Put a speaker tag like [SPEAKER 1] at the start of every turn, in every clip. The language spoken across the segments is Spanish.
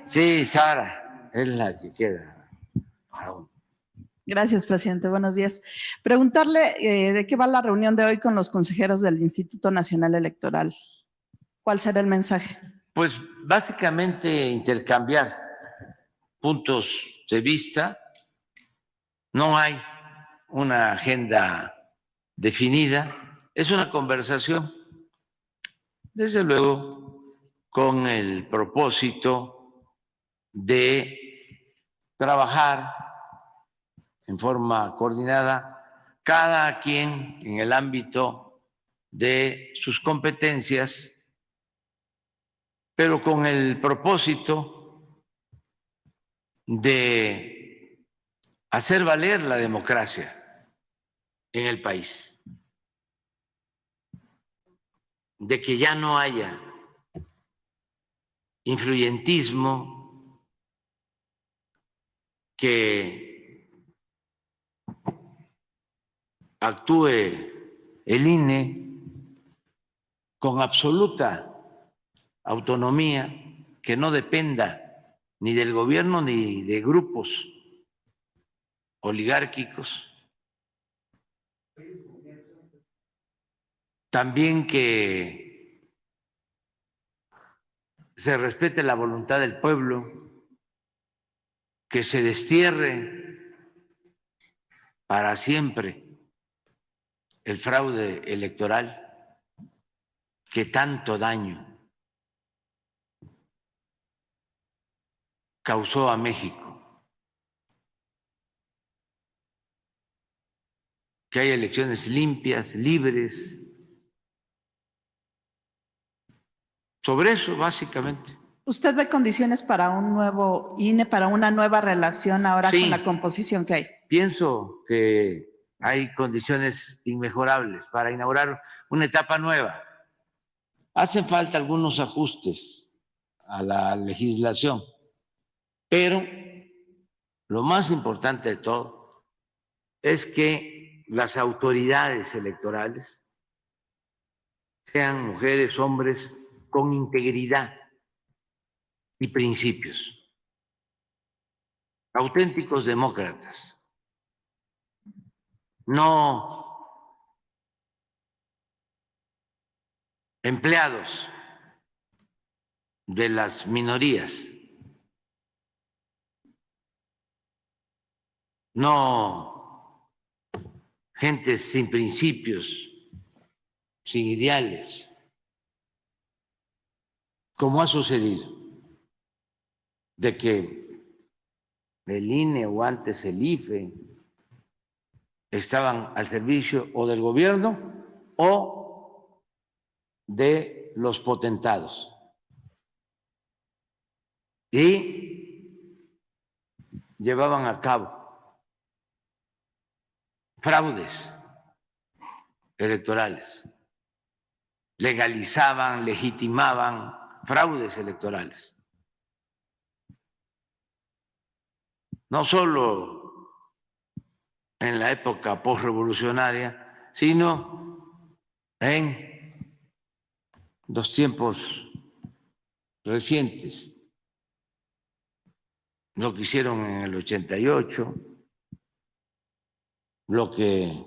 [SPEAKER 1] Sí, Sara, es la que queda aún.
[SPEAKER 2] Gracias, presidente. Buenos días. Preguntarle de qué va la reunión de hoy con los consejeros del Instituto Nacional Electoral. ¿Cuál será el mensaje?
[SPEAKER 1] Pues básicamente intercambiar puntos de vista. No hay una agenda definida, es una conversación, desde luego, con el propósito de trabajar en forma coordinada, cada quien en el ámbito de sus competencias, pero con el propósito de hacer valer la democracia en el país, de que ya no haya influyentismo, que actúe el INE con absoluta autonomía, que no dependa ni del gobierno ni de grupos oligárquicos. También que se respete la voluntad del pueblo, que se destierre para siempre el fraude electoral que tanto daño causó a México. Que haya elecciones limpias, libres. Sobre eso, básicamente.
[SPEAKER 2] ¿Usted ve condiciones para un nuevo INE, para una nueva relación ahora
[SPEAKER 1] Sí,
[SPEAKER 2] con la composición que hay?
[SPEAKER 1] Pienso que hay condiciones inmejorables para inaugurar una etapa nueva. Hacen falta algunos ajustes a la legislación, pero lo más importante de todo es que las autoridades electorales sean mujeres, hombres con integridad y principios, auténticos demócratas, no empleados de las minorías, no gente sin principios, sin ideales, como ha sucedido, de que el INE o antes el IFE estaban al servicio o del gobierno o de los potentados. Y llevaban a cabo fraudes electorales, legalizaban, legitimaban fraudes electorales. No solo en la época postrevolucionaria, sino en los tiempos recientes, lo que hicieron en el 88, lo que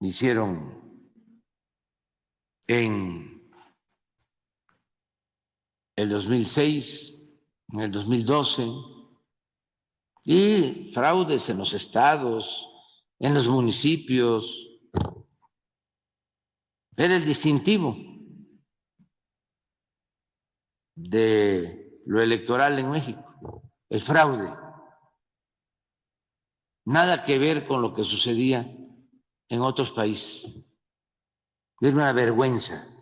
[SPEAKER 1] hicieron en el 2006, en el 2012, y fraudes en los estados, en los municipios. Era el distintivo de lo electoral en México, el fraude. Nada que ver con lo que sucedía en otros países. Era una vergüenza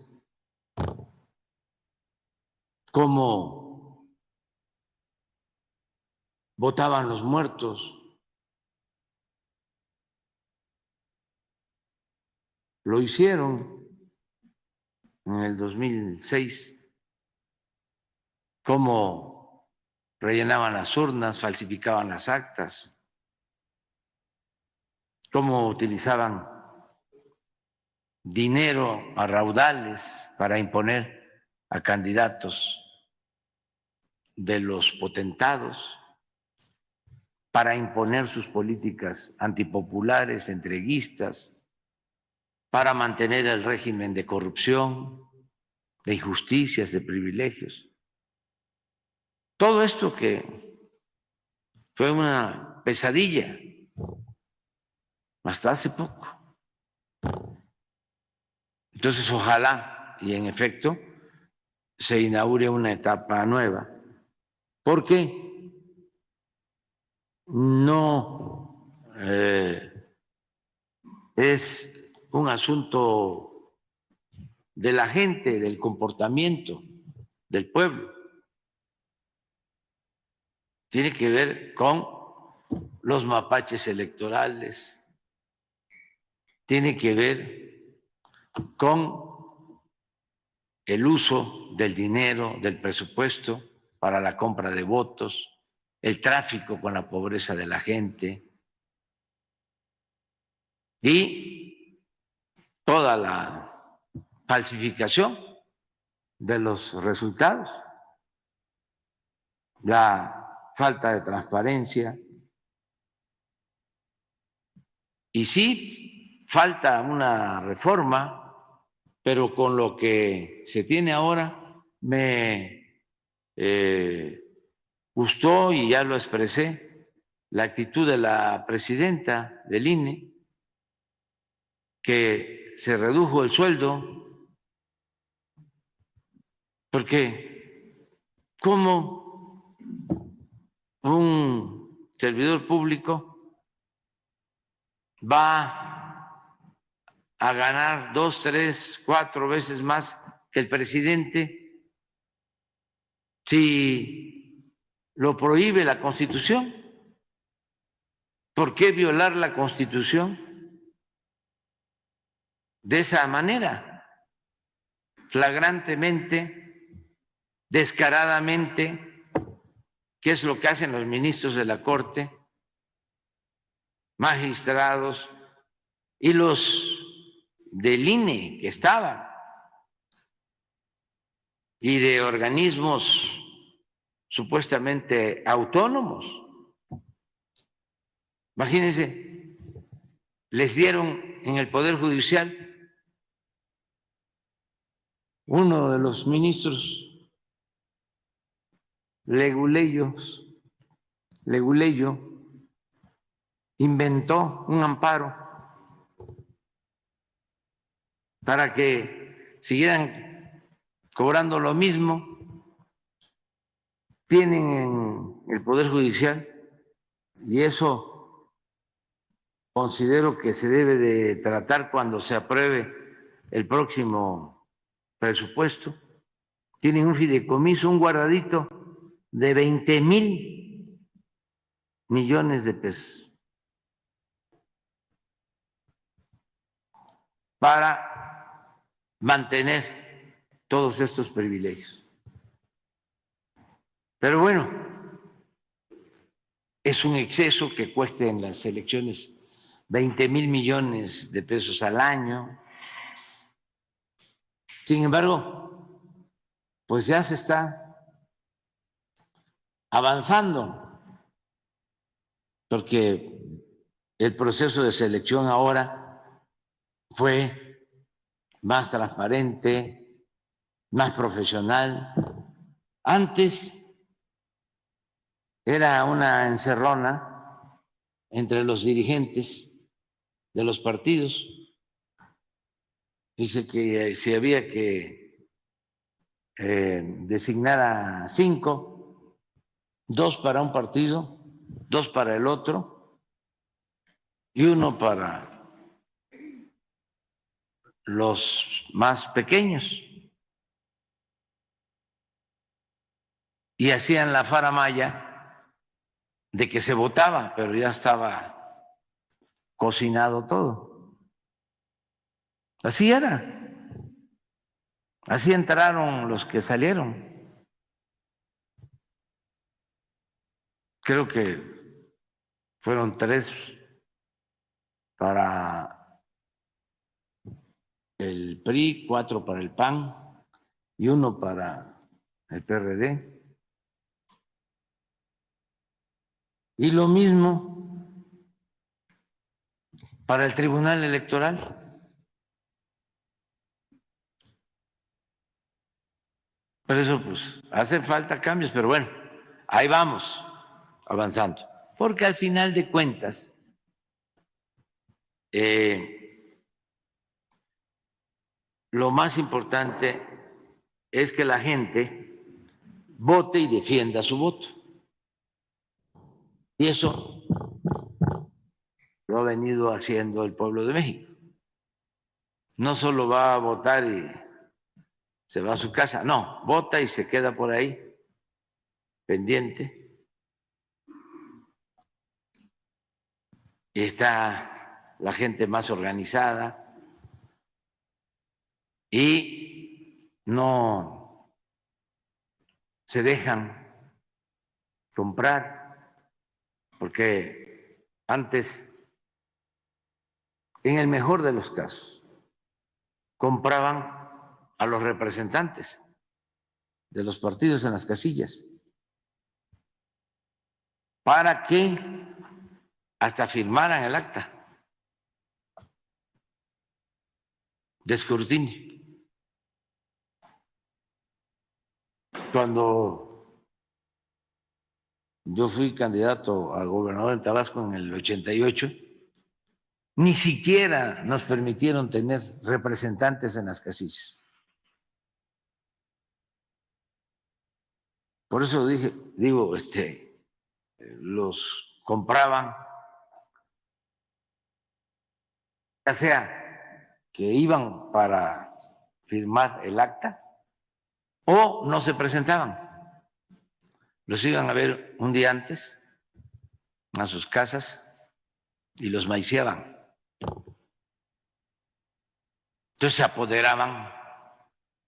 [SPEAKER 1] cómo votaban los muertos. Lo hicieron en el 2006, cómo rellenaban las urnas, falsificaban las actas, cómo utilizaban dinero a raudales para imponer a candidatos de los potentados para imponer sus políticas antipopulares, entreguistas, para mantener el régimen de corrupción, de injusticias, de privilegios. Todo esto que fue una pesadilla hasta hace poco. Entonces, ojalá y en efecto se inaugure una etapa nueva, porque no es un asunto de la gente, del comportamiento del pueblo. Tiene que ver con los mapaches electorales, tiene que ver con el uso del dinero, del presupuesto para la compra de votos, el tráfico con la pobreza de la gente y toda la falsificación de los resultados, la falta de transparencia. Y sí, falta una reforma, pero con lo que se tiene ahora me gustó y ya lo expresé la actitud de la presidenta del INE, que se redujo el sueldo, porque ¿cómo un servidor público va a ganar 2, 3, 4 veces más que el presidente si lo prohíbe la Constitución? ¿Por qué violar la Constitución de esa manera, flagrantemente, descaradamente? ¿Qué es lo que hacen los ministros de la Corte, magistrados y los del INE que estaban y de organismos supuestamente autónomos? Imagínense, les dieron en el Poder Judicial uno de los ministros Leguleyo inventó un amparo para que siguieran cobrando lo mismo. Tienen en el Poder Judicial, y eso considero que se debe de tratar cuando se apruebe el próximo presupuesto, tienen un fideicomiso, un guardadito de 20,000 millones de pesos para mantener todos estos privilegios. Pero bueno, es un exceso que cueste en las elecciones 20,000 millones de pesos al año. Sin embargo, pues ya se está avanzando, porque el proceso de selección ahora fue más transparente, más profesional. Antes era una encerrona entre los dirigentes de los partidos. Dice que si había que designar a 5, 2 para un partido, 2 para el otro y 1 para los más pequeños. Y hacían la faramalla de que se votaba, pero ya estaba cocinado todo. Así era. Así entraron los que salieron. Creo que fueron 3 para el PRI, 4 para el PAN y 1 para el PRD. Y lo mismo para el Tribunal Electoral. Por eso, pues, hacen falta cambios, pero bueno, ahí vamos avanzando. Porque al final de cuentas, lo más importante es que la gente vote y defienda su voto. Y eso lo ha venido haciendo el pueblo de México. No solo va a votar y se va a su casa, no, vota y se queda por ahí pendiente. Está la gente más organizada y no se dejan comprar, porque antes, en el mejor de los casos, compraban a los representantes de los partidos en las casillas para que hasta firmaran el acta de escrutinio. Cuando yo fui candidato a gobernador en Tabasco en el 88, ni siquiera nos permitieron tener representantes en las casillas. Por eso digo, los compraban, ya sea que iban para firmar el acta o no se presentaban. Los iban a ver un día antes a sus casas y los maiciaban. Entonces se apoderaban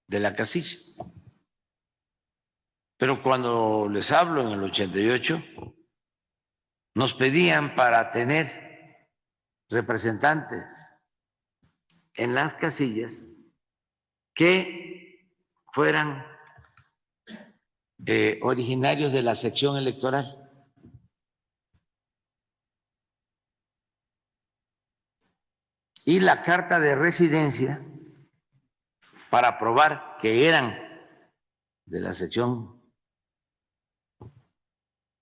[SPEAKER 1] de la casilla. Pero cuando les hablo en el 88, nos pedían para tener representantes en las casillas que fueran originarios de la sección electoral. Y la carta de residencia para probar que eran de la sección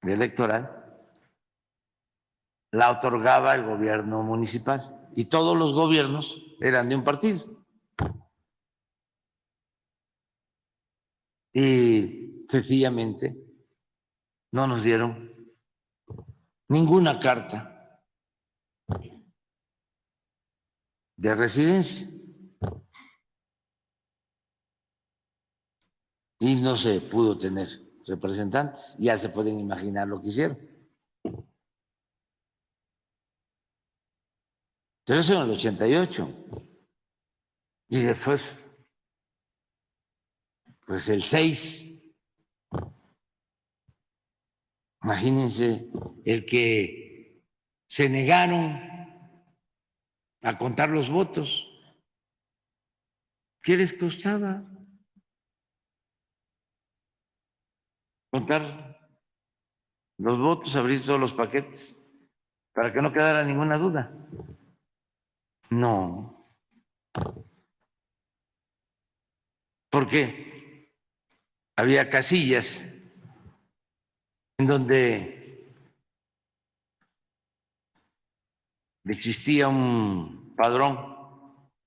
[SPEAKER 1] electoral la otorgaba el gobierno municipal y todos los gobiernos eran de un partido. Y sencillamente no nos dieron ninguna carta de residencia y no se pudo tener representantes. Ya se pueden imaginar lo que hicieron. Pero eso en el 88. Y después, pues el 6, imagínense el que se negaron a contar los votos. ¿Qué les costaba contar los votos, abrir todos los paquetes para que no quedara ninguna duda? No. ¿Por qué? Había casillas en donde existía un padrón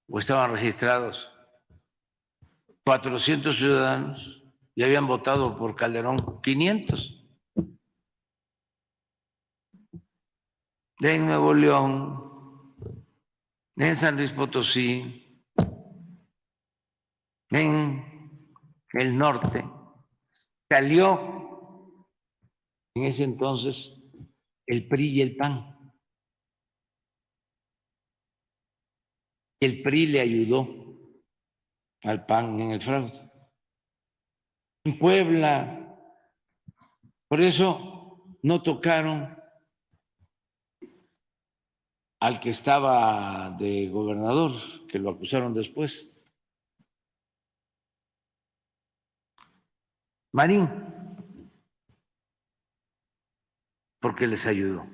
[SPEAKER 1] o estaban registrados 400 ciudadanos y habían votado por Calderón 500. En Nuevo León, en San Luis Potosí, en el norte, salió en ese entonces el PRI y el PAN. El PRI le ayudó al PAN en el fraude. En Puebla, por eso no tocaron al que estaba de gobernador, que lo acusaron después. Marín. porque les ayudó.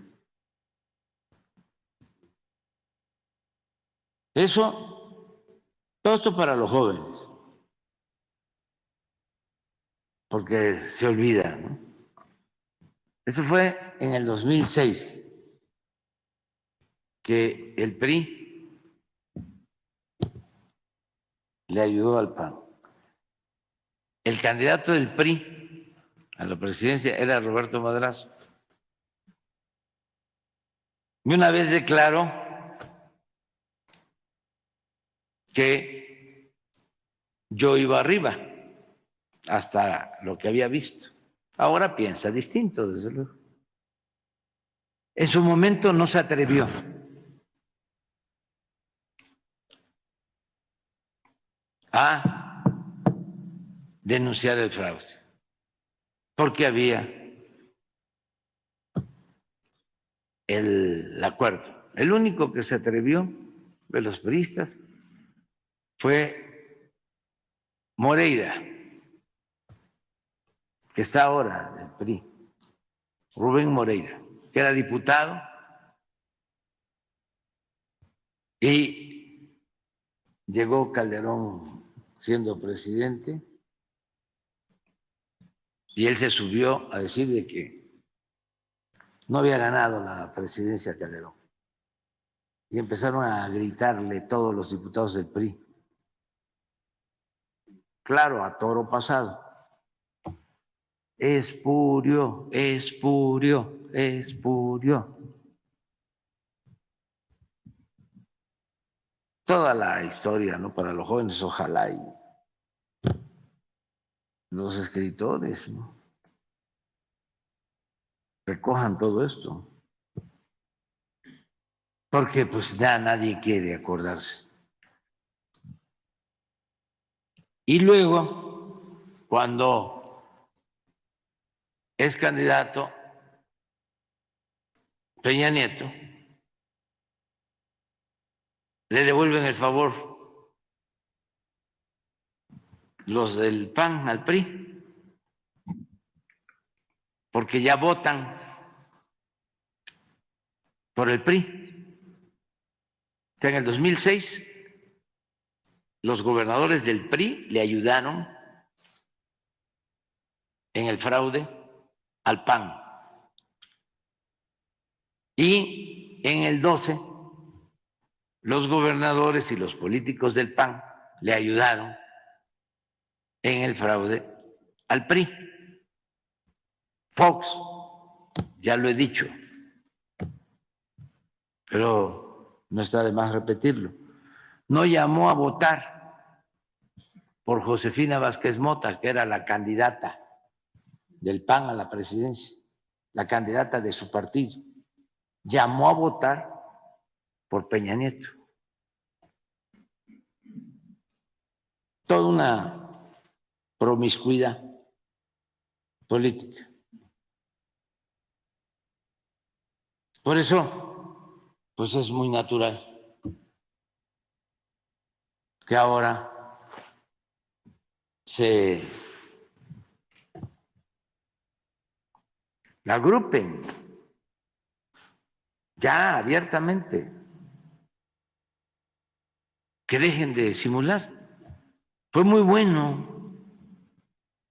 [SPEAKER 1] Todo esto para los jóvenes, porque se olvida, ¿no? Eso fue en el 2006, que el PRI le ayudó al PAN. El candidato del PRI a la presidencia era Roberto Madrazo. Y una vez declaró que yo iba arriba, hasta lo que había visto. Ahora piensa distinto, desde luego. En su momento no se atrevió a denunciar el fraude, porque había el acuerdo. El único que se atrevió de los priistas fue Moreira, que está ahora del PRI, Rubén Moreira, que era diputado y llegó Calderón siendo presidente y él se subió a decir de que no había ganado la presidencia Calderón. Y empezaron a gritarle todos los diputados del PRI. Claro, a toro pasado. Espurio, espurio, espurio. Toda la historia, ¿no? Para los jóvenes, ojalá y los escritores, ¿no?, recojan todo esto. Porque pues ya nadie quiere acordarse. Y luego, cuando es candidato Peña Nieto, le devuelven el favor los del PAN al PRI, porque ya votan por el PRI. En el 2006, los gobernadores del PRI le ayudaron en el fraude al PAN. Y en el 12, los gobernadores y los políticos del PAN le ayudaron en el fraude al PRI. Fox, ya lo he dicho, pero no está de más repetirlo, no llamó a votar por Josefina Vázquez Mota, que era la candidata del PAN a la presidencia, la candidata de su partido. Llamó a votar por Peña Nieto. Toda una promiscuidad política. Por eso, pues es muy natural que ahora se agrupen ya abiertamente, que dejen de simular. Fue muy bueno,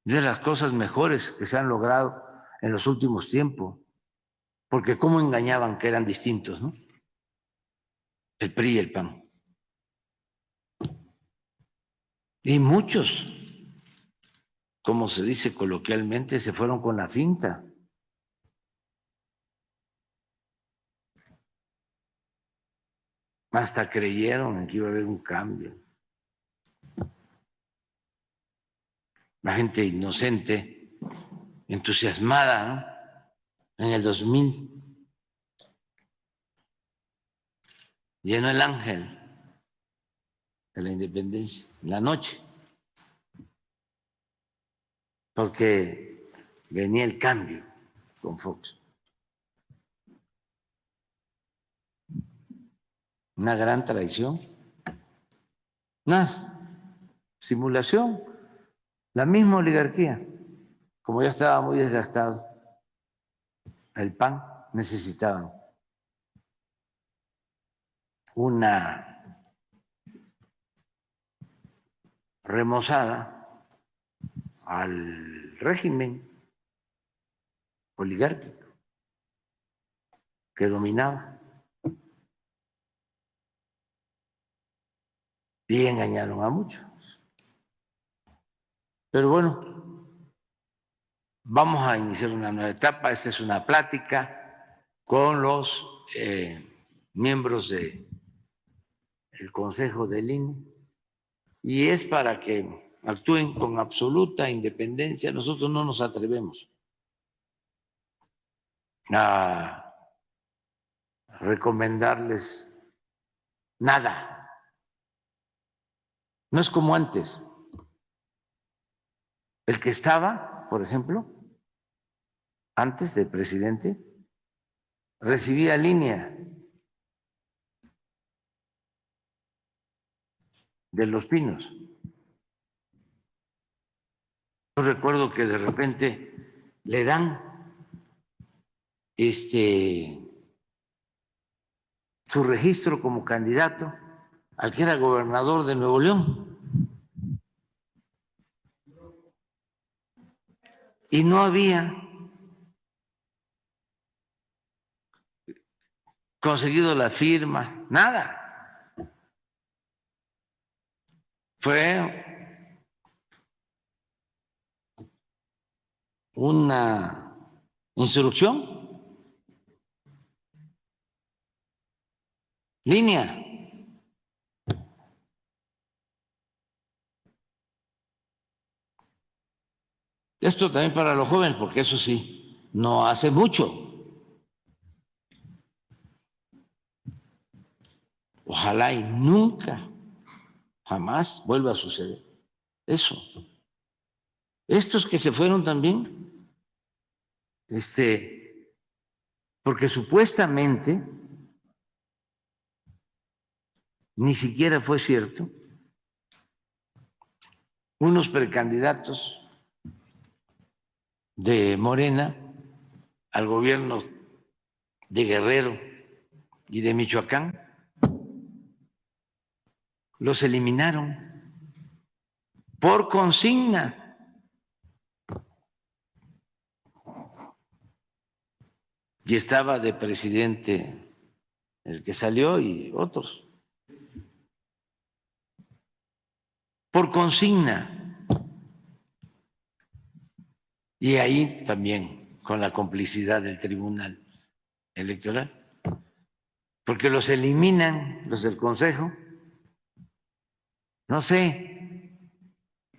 [SPEAKER 1] de las cosas mejores que se han logrado en los últimos tiempos, porque cómo engañaban que eran distintos, ¿no? El PRI y el PAN. Y muchos, como se dice coloquialmente, se fueron con la finta. Hasta creyeron en que iba a haber un cambio. La gente inocente, entusiasmada, ¿no? En el 2000 llenó el ángel de la independencia en la noche, porque venía el cambio con Fox. Una gran traición, una simulación, la misma oligarquía, como ya estaba muy desgastado, el PAN necesitaban una remozada al régimen oligárquico que dominaba y engañaron a muchos. Pero bueno, vamos a iniciar una nueva etapa. Esta es una plática con los miembros del Consejo del INE y es para que actúen con absoluta independencia. Nosotros no nos atrevemos a recomendarles nada. No es como antes. El que estaba, por ejemplo, antes de presidente, recibía línea de Los Pinos. Yo recuerdo que de repente le dan su registro como candidato al que era gobernador de Nuevo León. Y no había conseguido la firma, nada. Fue una instrucción, línea. Esto también para los jóvenes, porque eso sí, no hace mucho. Ojalá y nunca, jamás vuelva a suceder eso. Estos que se fueron también, porque supuestamente ni siquiera fue cierto, unos precandidatos de Morena al gobierno de Guerrero y de Michoacán, los eliminaron por consigna. Y estaba de presidente el que salió y otros. Por consigna. Y ahí también con la complicidad del Tribunal Electoral. Porque los eliminan, los del Consejo, no sé,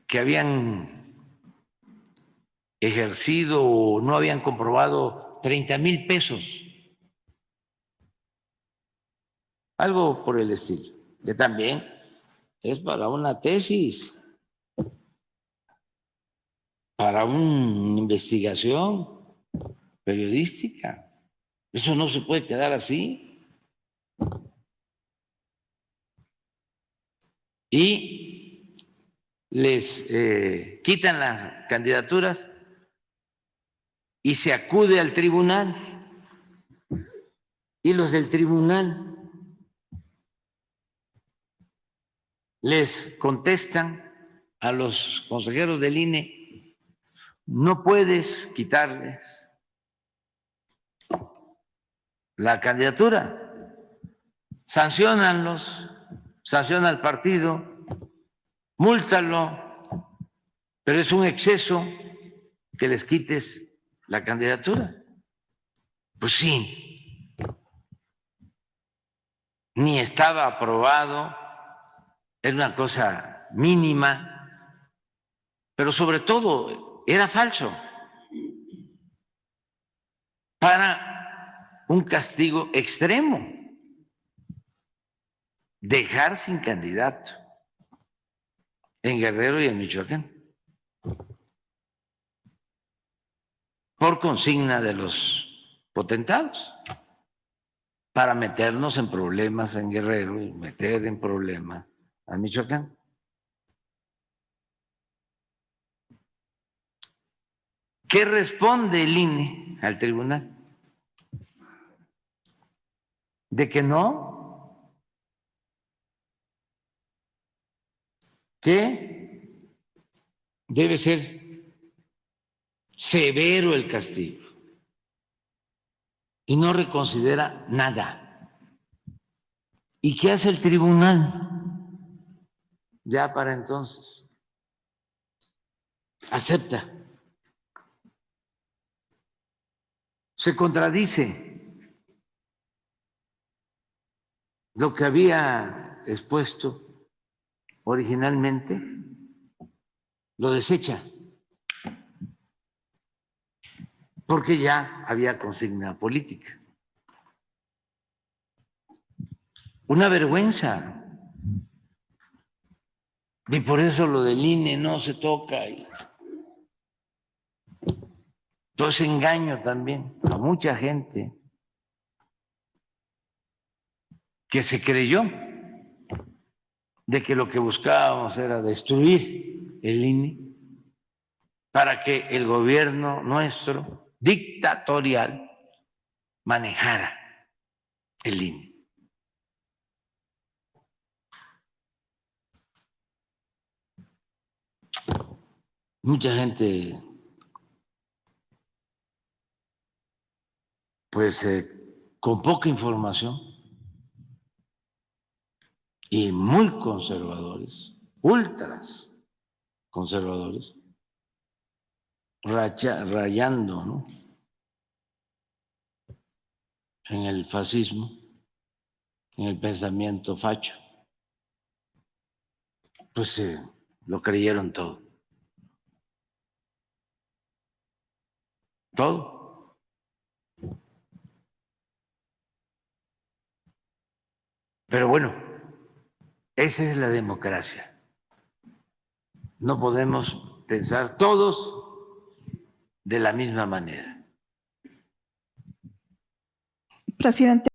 [SPEAKER 1] que habían ejercido o no habían comprobado 30,000 pesos. Algo por el estilo, que también es para una tesis, para una investigación periodística. Eso no se puede quedar así. Y les quitan las candidaturas y se acude al tribunal. Y los del tribunal les contestan a los consejeros del INE, no puedes quitarles la candidatura, sanciónanlos, sanciona al partido, múltalo, pero es un exceso que les quites la candidatura. Pues sí, ni estaba aprobado, era una cosa mínima, pero sobre todo era falso, para un castigo extremo, dejar sin candidato en Guerrero y en Michoacán, por consigna de los potentados, para meternos en problemas en Guerrero y meter en problemas a Michoacán. ¿Qué responde el INE al tribunal? de que no, que debe ser severo el castigo y no reconsidera nada. ¿Y qué hace el tribunal? Ya para entonces acepta, se contradice lo que había expuesto originalmente, lo desecha, porque ya había consigna política. Una vergüenza. Y por eso lo del INE no se toca. Y todo ese engaño también a mucha gente que se creyó de que lo que buscábamos era destruir el INE para que el gobierno nuestro, dictatorial, manejara el INE. Mucha gente, pues, con poca información y muy conservadores, ultras conservadores, rayando, ¿no?, en el fascismo, en el pensamiento facho, pues lo creyeron todo. Todo. Pero bueno, esa es la democracia. No podemos pensar todos de la misma manera.
[SPEAKER 2] Presidente.